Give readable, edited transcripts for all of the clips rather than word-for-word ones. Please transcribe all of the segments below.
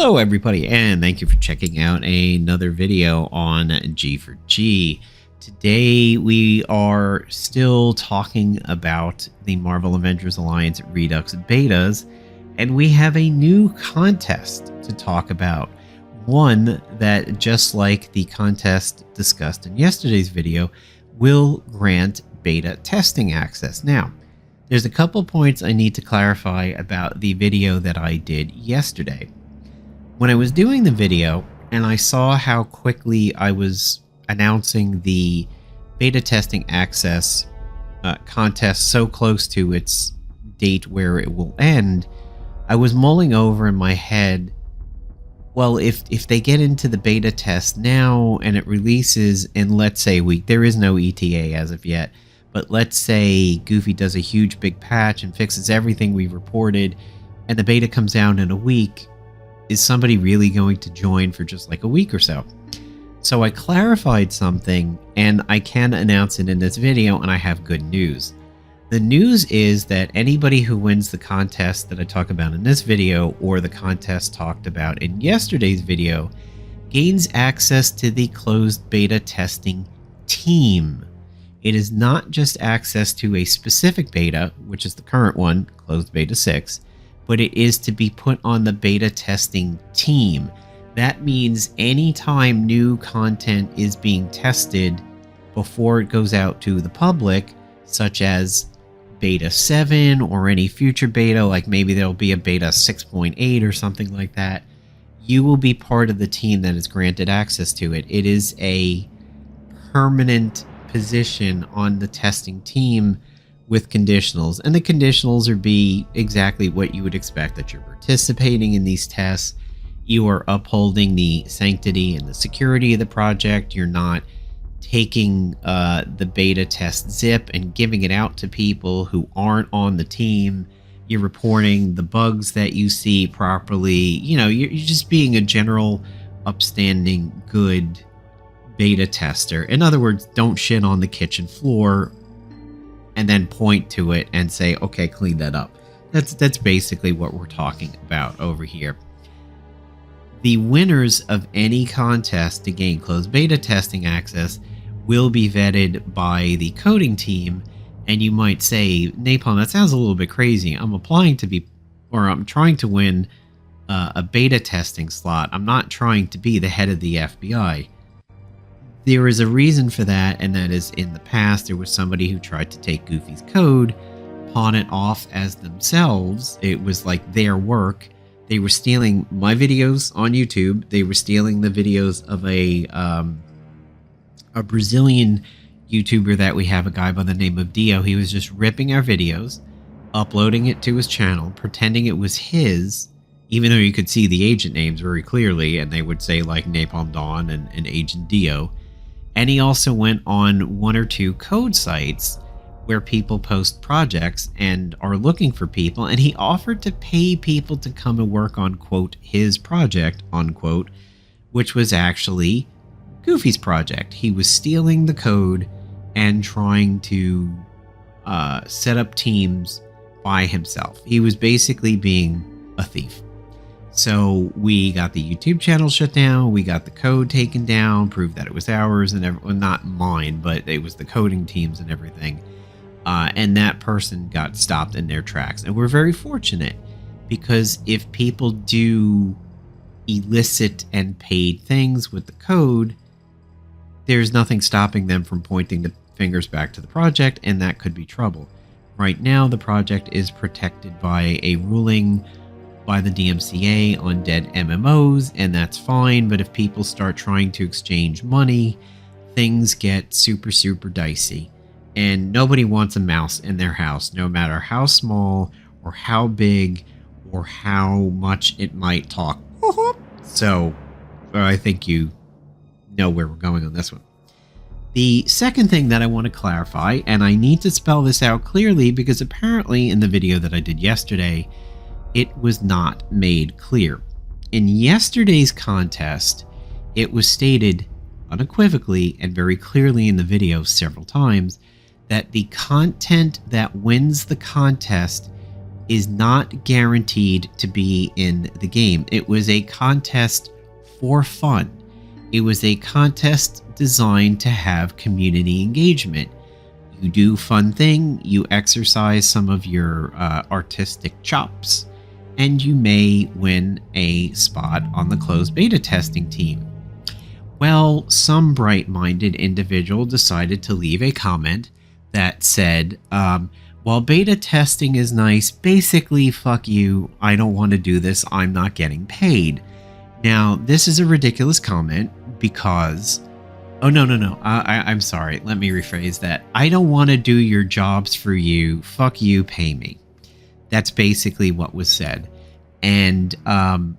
Hello everybody, and thank you for checking out another video on G4G. Today we are still talking about the Marvel Avengers Alliance Redux betas, and we have a new contest to talk about. One that, just like the contest discussed in yesterday's video, will grant beta testing access. Now, there's a couple points I need to clarify about the video that I did yesterday. When I was doing the video and I saw how quickly I was announcing the beta testing access contest so close to its date where it will end, I was mulling over in my head, well, if they get into the beta test now and it releases in, let's say, there is no ETA as of yet, but let's say Goofy does a huge big patch and fixes everything we reported and the beta comes out in a week, is somebody really going to join for just like a week or so? So I clarified something, and I can announce it in this video, and I have good news. The news is that anybody who wins the contest that I talk about in this video, or the contest talked about in yesterday's video, gains access to the closed beta testing team. It is not just access to a specific beta, which is the current one, closed beta 6, but it is to be put on the beta testing team. That means anytime new content is being tested before it goes out to the public, such as beta 7 or any future beta, like maybe there'll be a beta 6.8 or something like that, you will be part of the team that is granted access to it. It is a permanent position on the testing team with conditionals, and the conditionals are be exactly what you would expect, that you're participating in these tests, you are upholding the sanctity and the security of the project, you're not taking the beta test zip and giving it out to people who aren't on the team, you're reporting the bugs that you see properly, you're just being a general upstanding good beta tester. In other words, don't shit on the kitchen floor and then point to it and say, okay, clean that up. That's basically what we're talking about over here. The winners of any contest to gain closed beta testing access will be vetted by the coding team. And you might say, Napalm, that sounds a little bit crazy. I'm trying to win a beta testing slot. I'm not trying to be the head of the FBI. There is a reason for that, and that is, in the past there was somebody who tried to take Goofy's code, pawn it off as themselves. It was like their work. They were stealing my videos on YouTube. They were stealing the videos of a Brazilian YouTuber that we have, a guy by the name of Dio. He was just ripping our videos, uploading it to his channel, pretending it was his, even though you could see the agent names very clearly, and they would say like Napalm Dawn and Agent Dio. And he also went on one or two code sites where people post projects and are looking for people, and he offered to pay people to come and work on, quote, his project, unquote, which was actually Goofy's project. He was stealing the code and trying to set up teams by himself. He was basically being a thief. So we got the YouTube channel shut down, we got the code taken down, proved that it was ours, and well, not mine, but it was the coding teams and everything. And that person got stopped in their tracks. And we're very fortunate, because if people do illicit and paid things with the code, there's nothing stopping them from pointing the fingers back to the project, and that could be trouble. Right now, the project is protected by a ruling by the DMCA on dead MMOs, and that's fine, but if people start trying to exchange money, things get super, super dicey. And nobody wants a mouse in their house, no matter how small or how big or how much it might talk. So I think you know where we're going on this one. The second thing that I want to clarify, and I need to spell this out clearly because apparently in the video that I did yesterday, it was not made clear. In yesterday's contest, it was stated unequivocally and very clearly in the video several times that the content that wins the contest is not guaranteed to be in the game. It was a contest for fun. It was a contest designed to have community engagement. You do fun thing, you exercise some of your artistic chops, and you may win a spot on the closed beta testing team. Well, some bright-minded individual decided to leave a comment that said, while beta testing is nice, basically, fuck you, I don't want to do this, I'm not getting paid. Now, this is a ridiculous comment because... Oh, no, I'm sorry, let me rephrase that. I don't want to do your jobs for you, fuck you, pay me. That's basically what was said. And, that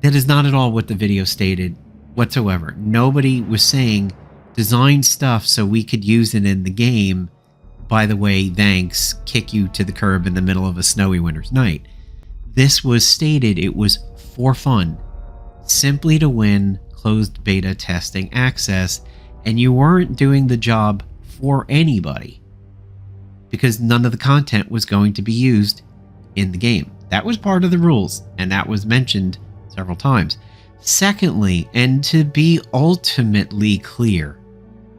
is not at all what the video stated whatsoever. Nobody was saying design stuff so we could use it in the game. By the way, thanks, kick you to the curb in the middle of a snowy winter's night. This was stated it was for fun, simply to win closed beta testing access, and you weren't doing the job for anybody because none of the content was going to be used in the game. That was part of the rules, and that was mentioned several times. Secondly, and to be ultimately clear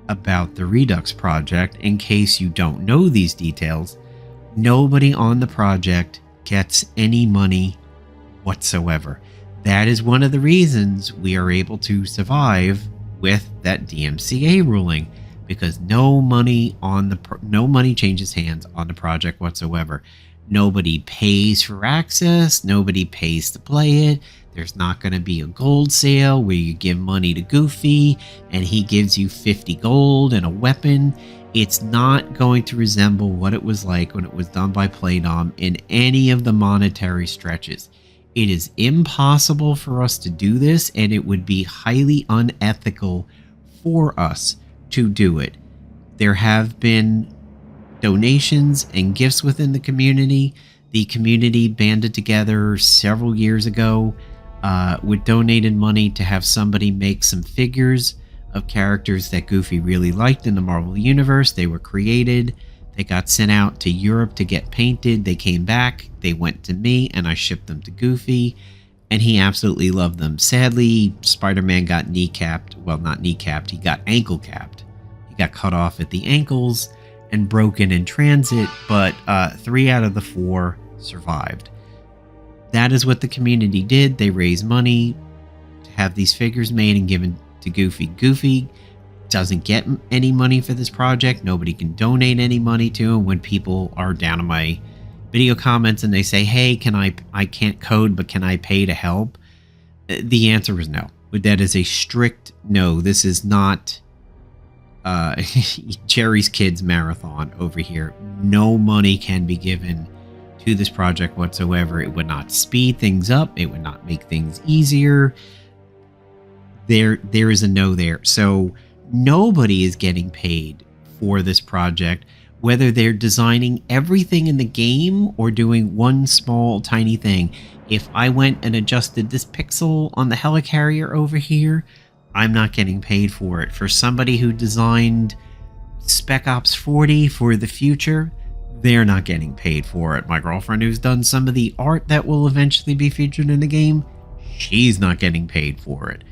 about the Redux project, in case you don't know these details, nobody on the project gets any money whatsoever. That is one of the reasons we are able to survive with that DMCA ruling, because no money changes hands on the project whatsoever. Nobody pays for access, nobody pays to play it. There's not going to be a gold sale where you give money to Goofy and he gives you 50 gold and a weapon. It's not going to resemble what it was like when it was done by Playdom in any of the monetary stretches. It is impossible for us to do this, and it would be highly unethical for us to do it. There have been donations and gifts within the community. The community banded together several years ago with donated money to have somebody make some figures of characters that Goofy really liked in the Marvel Universe. They were created. They got sent out to Europe to get painted. They came back. They went to me, and I shipped them to Goofy, and he absolutely loved them. Sadly, Spider-Man got kneecapped. Well, not kneecapped. He got ankle capped. He got cut off at the ankles and broken in transit, but 3 out of the 4 survived. That is what the community did. They raised money to have these figures made and given to Goofy. Goofy doesn't get any money for this project. Nobody can donate any money to him. When people are down in my video comments and they say, hey, I can't code, but can I pay to help? The answer is no. That is a strict no. This is not Jerry's Kids Marathon over here. No money can be given to this project whatsoever. It would not speed things up. It would not make things easier. There is a no there. So nobody is getting paid for this project, whether they're designing everything in the game or doing one small tiny thing. If I went and adjusted this pixel on the helicarrier over here, I'm not getting paid for it. For somebody who designed Spec Ops 40 for the future, they're not getting paid for it. My girlfriend who's done some of the art that will eventually be featured in the game, she's not getting paid for it.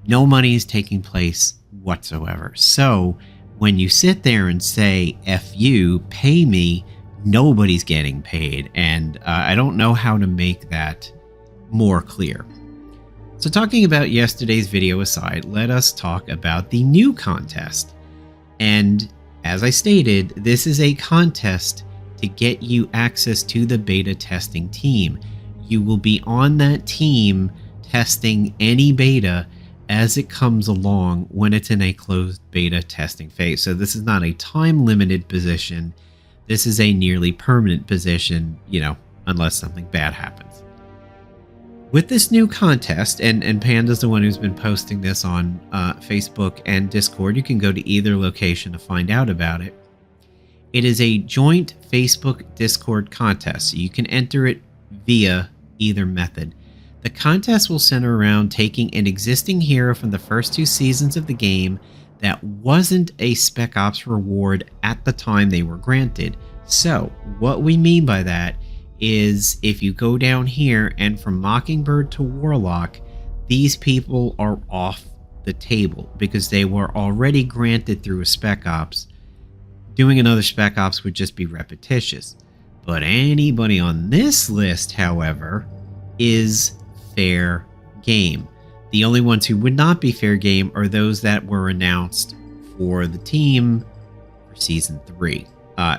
No money is taking place whatsoever. So when you sit there and say, F you, pay me, nobody's getting paid. And I don't know how to make that more clear. So talking about yesterday's video aside, let us talk about the new contest. And as I stated, this is a contest to get you access to the beta testing team. You will be on that team testing any beta as it comes along when it's in a closed beta testing phase. So this is not a time-limited position. This is a nearly permanent position, unless something bad happens. With this new contest, and Panda's the one who's been posting this on Facebook and Discord. You can go to either location to find out about it. It is a joint Facebook Discord contest, so you can enter it via either method. The contest will center around taking an existing hero from the first 2 seasons of the game that wasn't a Spec Ops reward at the time they were granted. So what we mean by that is if you go down here and from Mockingbird to Warlock, these people are off the table because they were already granted through a spec ops. Doing another spec ops would just be repetitious. But anybody on this list, however, is fair game. The only ones who would not be fair game are those that were announced for the team for Season 3.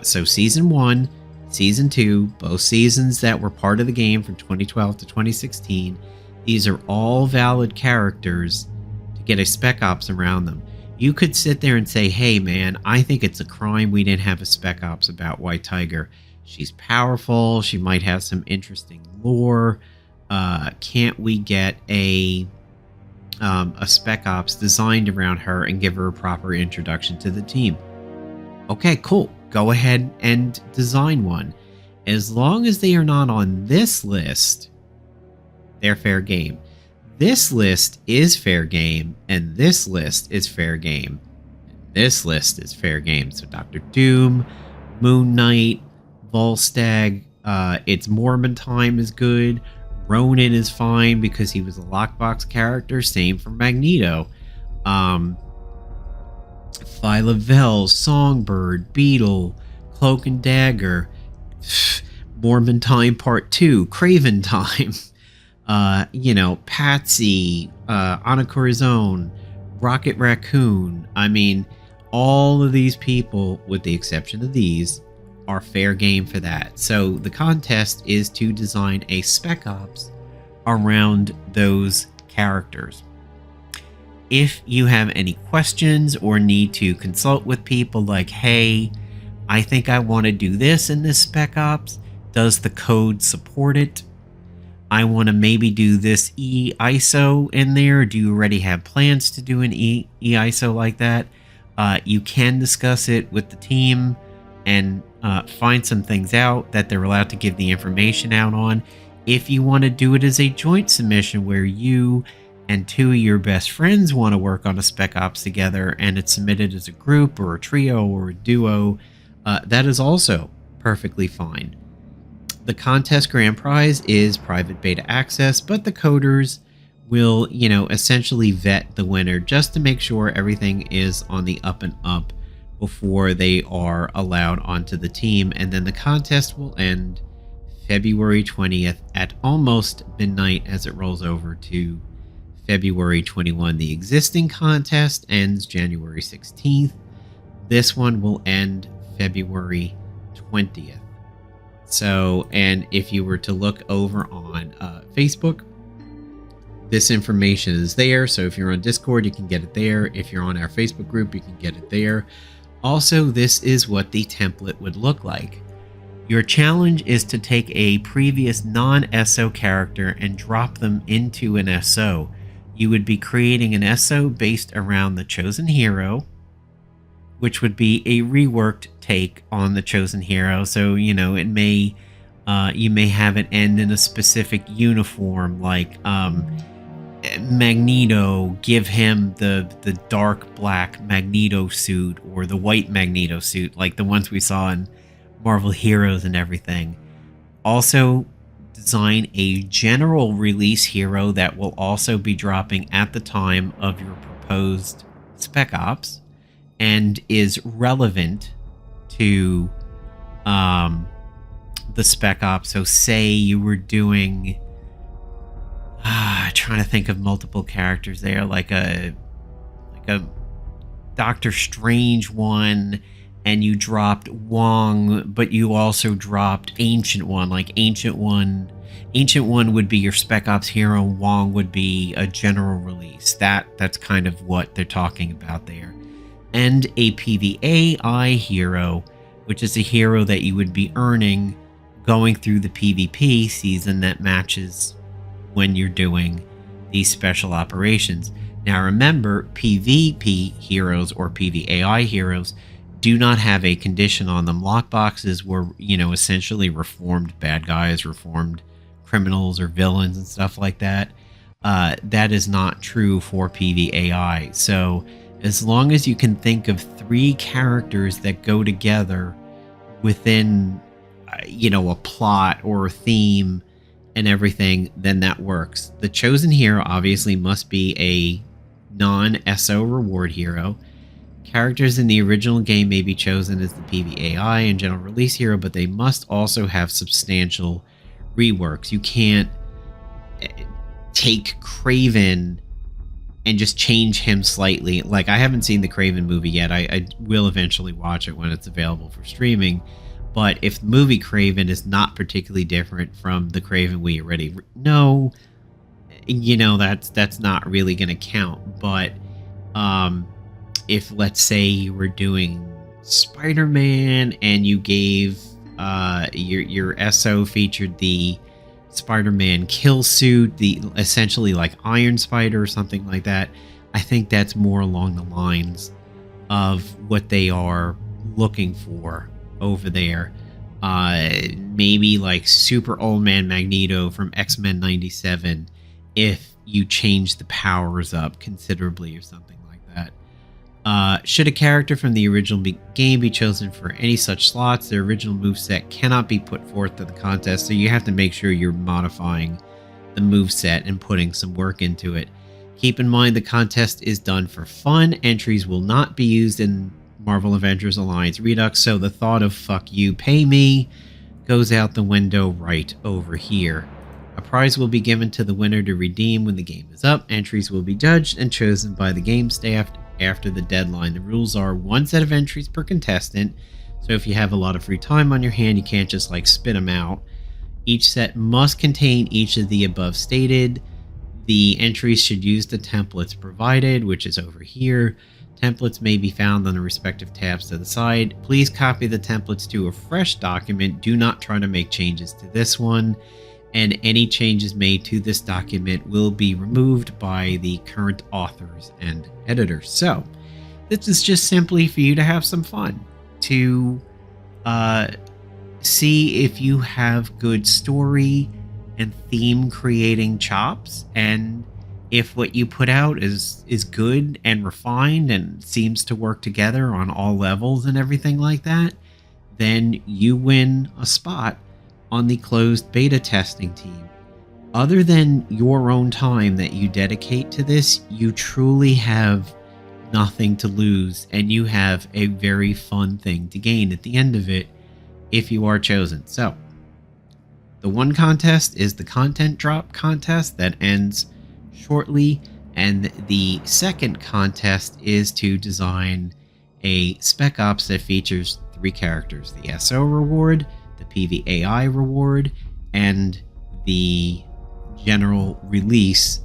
So Season 1, Season 2, both seasons that were part of the game from 2012 to 2016, these are all valid characters to get a spec ops around them. You could sit there and say, hey man, I think it's a crime we didn't have a spec ops about White Tiger. She's powerful, she might have some interesting lore. Can't we get a spec ops designed around her and give her a proper introduction to the team? Okay, cool. Go ahead and design one. As long as they are not on this list, they're fair game. This list is fair game, and this list is fair game. This list is fair game. So Dr. Doom, Moon Knight, Volstagg, its Mormon time is good. Ronin is fine because he was a lockbox character. Same for Magneto. Phyla-Vell, Songbird, Beetle, Cloak and Dagger, Mormon Time Part 2, Craven Time, Patsy, Anna Corazon, Rocket Raccoon. I mean, all of these people, with the exception of these, are fair game for that. So the contest is to design a spec ops around those characters. If you have any questions or need to consult with people like, hey, I think I want to do this in this spec ops. Does the code support it? I want to maybe do this EISO in there. Do you already have plans to do an EISO like that? You can discuss it with the team and find some things out that they're allowed to give the information out on. If you want to do it as a joint submission where you and two of your best friends want to work on a spec ops together and it's submitted as a group or a trio or a duo, that is also perfectly fine. The contest grand prize is private beta access, but the coders will, essentially vet the winner just to make sure everything is on the up and up before they are allowed onto the team. And then the contest will end February 20th at almost midnight as it rolls over to February 21. The existing contest ends January 16th. This one will end February 20th. So, and if you were to look over on Facebook, this information is there. So if you're on Discord, you can get it there. If you're on our Facebook group, you can get it there. Also, this is what the template would look like. Your challenge is to take a previous non-SO character and drop them into an SO. You would be creating an SO based around the chosen hero, which would be a reworked take on the chosen hero. So, it may, you may have it end in a specific uniform, like Magneto, give him the dark black Magneto suit or the white Magneto suit, like the ones we saw in Marvel Heroes and everything. Also, design a general release hero that will also be dropping at the time of your proposed spec ops and is relevant to the spec ops. So say you were doing trying to think of multiple characters there, like a Doctor Strange one, and you dropped Wong, but you also dropped Ancient One. Like Ancient One would be your spec ops hero, Wong would be a general release. That's kind of what they're talking about there. And a PvAI hero, which is a hero that you would be earning going through the PvP season that matches when you're doing these special operations. Now remember, PvP heroes or PvAI heroes do not have a condition on them. Lockboxes were, essentially reformed bad guys, reformed criminals or villains and stuff like that. That is not true for PvAI. So as long as you can think of 3 characters that go together within, a plot or a theme and everything, then that works. The chosen hero obviously must be a non-SO reward hero. Characters in the original game may be chosen as the PvAI and general release hero, but they must also have substantial reworks. You can't take Kraven and just change him slightly. Like, I haven't seen the Kraven movie yet. I will eventually watch it when it's available for streaming. But if the movie Kraven is not particularly different from the Kraven we already know, that's not really going to count. But if, let's say, you were doing Spider-Man and you gave your SO featured the Spider-Man kill suit, the essentially like Iron Spider or something like that, I think that's more along the lines of what they are looking for over there. Maybe like Super Old Man Magneto from X-Men 97 if you change the powers up considerably or something like that. Should a character from the original game be chosen for any such slots, their original moveset cannot be put forth to the contest, so you have to make sure you're modifying the moveset and putting some work into it. Keep in mind the contest is done for fun. Entries will not be used in Marvel Avengers Alliance Redux, so the thought of "fuck you, pay me" goes out the window right over here. A prize will be given to the winner to redeem when the game is up. Entries will be judged and chosen by the game staff after the deadline. The rules are one set of entries per contestant, so if you have a lot of free time on your hand, you can't just like spit them out. Each set must contain each of the above stated. The entries should use the templates provided, which is over here. Templates may be found on the respective tabs to the side. Please copy the templates to a fresh document. Do not try to make changes to this one, and any changes made to this document will be removed by the current authors and editors. So this is just simply for you to have some fun, to see if you have good story and theme creating chops, and if what you put out is good and refined and seems to work together on all levels and everything like that, then you win a spot on the closed beta testing team. Other than your own time that you dedicate to this, you truly have nothing to lose, and you have a very fun thing to gain at the end of it if you are chosen. So the one contest is the content drop contest that ends shortly, and the second contest is to design a spec ops that features 3 characters: the SO reward, the PvAI reward, and the general release.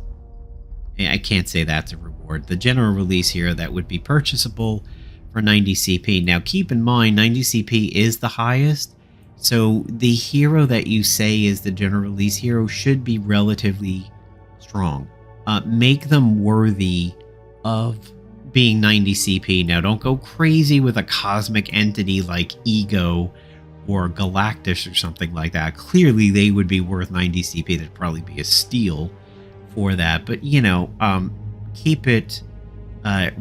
I can't say that's a reward. The general release here that would be purchasable for 90 CP. Now keep in mind 90 CP is the highest, so the hero that you say is the general release hero should be relatively strong. Make them worthy of being 90 CP. Now don't go crazy with a cosmic entity like Ego or Galactus or something like that. Clearly they would be worth 90 CP. That'd probably be a steal for that, but keep it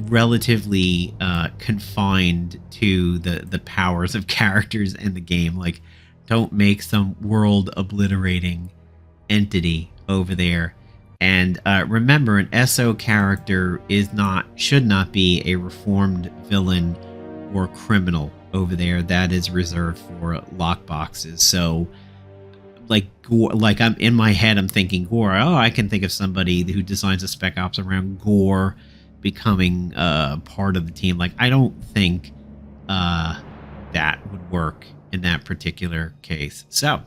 relatively confined to the powers of characters in the game. Like, don't make some world obliterating entity over there. And remember, an SO character should not be a reformed villain or criminal over there. That is reserved for lockboxes. So like I'm in my head, I'm thinking Gore. Oh, I can think of somebody who designs a spec ops around Gore becoming part of the team. Like, I don't think that would work in that particular case. So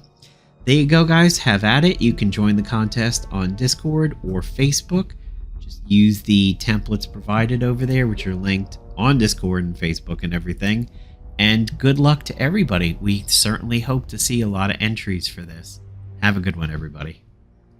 there you go, guys. Have at it. You can join the contest on Discord or Facebook. Just use the templates provided over there, which are linked on Discord and Facebook and everything. And good luck to everybody. We certainly hope to see a lot of entries for this. Have a good one, everybody.